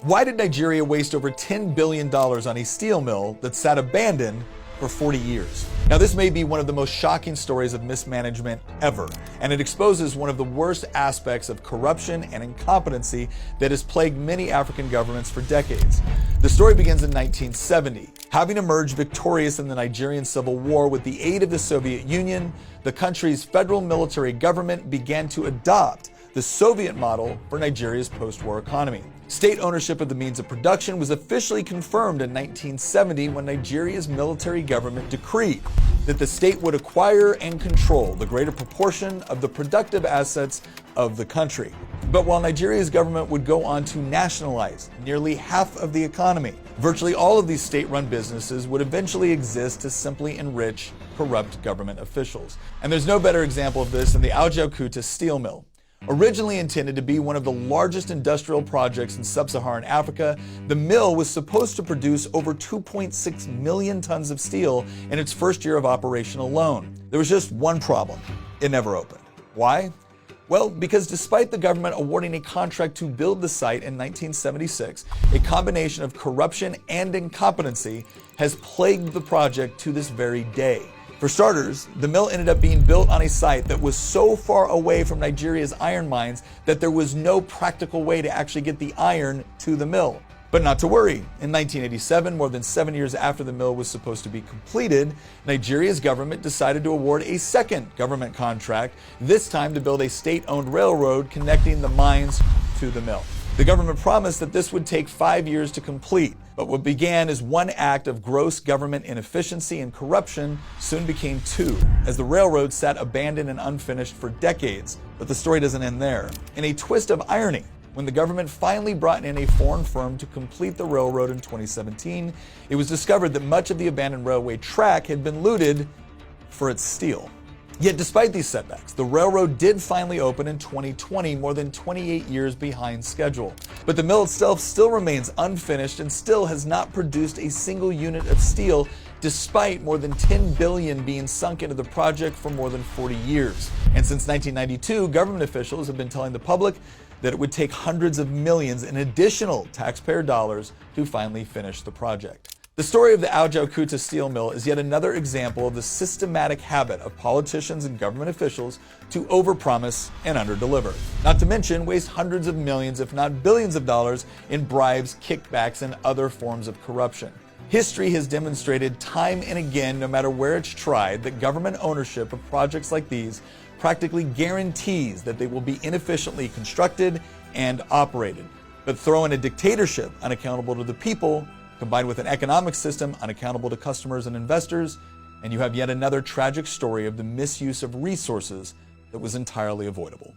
Why did Nigeria waste over $10 billion on a steel mill that sat abandoned for 40 years? Now, this may be one of the most shocking stories of mismanagement ever, and it exposes one of the worst aspects of corruption and incompetency that has plagued many African governments for decades. The story begins in 1970. Having emerged victorious in the Nigerian Civil War with the aid of the Soviet Union, the country's federal military government began to adopt the Soviet model for Nigeria's post-war economy. State ownership of the means of production was officially confirmed in 1970 when Nigeria's military government decreed that the state would acquire and control the greater proportion of the productive assets of the country. But while Nigeria's government would go on to nationalize nearly half of the economy, virtually all of these state-run businesses would eventually exist to simply enrich corrupt government officials. And there's no better example of this than the Russell-Toks steel mill. Originally intended to be one of the largest industrial projects in sub-Saharan Africa, the mill was supposed to produce over 2.6 million tons of steel in its first year of operation alone. There was just one problem: it never opened. Why? Well, because despite the government awarding a contract to build the site in 1976, a combination of corruption and incompetency has plagued the project to this very day. For starters, the mill ended up being built on a site that was so far away from Nigeria's iron mines that there was no practical way to actually get the iron to the mill. But not to worry. In 1987, more than 7 years after the mill was supposed to be completed, Nigeria's government decided to award a second government contract, this time to build a state-owned railroad connecting the mines to the mill. The government promised that this would take 5 years to complete, but what began as one act of gross government inefficiency and corruption soon became two, as the railroad sat abandoned and unfinished for decades. But the story doesn't end there. In a twist of irony, when the government finally brought in a foreign firm to complete the railroad in 2017, it was discovered that much of the abandoned railway track had been looted for its steel. Yet despite these setbacks, the railroad did finally open in 2020, more than 28 years behind schedule. But the mill itself still remains unfinished and still has not produced a single unit of steel, despite more than $10 billion being sunk into the project for more than 40 years. And since 1992, government officials have been telling the public that it would take hundreds of millions in additional taxpayer dollars to finally finish the project. The story of the Russell-Toks steel mill is yet another example of the systematic habit of politicians and government officials to overpromise and underdeliver. Not to mention waste hundreds of millions, if not billions of dollars in bribes, kickbacks, and other forms of corruption. History has demonstrated time and again, no matter where it's tried, that government ownership of projects like these practically guarantees that they will be inefficiently constructed and operated. But throw in a dictatorship unaccountable to the people, combined with an economic system unaccountable to customers and investors, and you have yet another tragic story of the misuse of resources that was entirely avoidable.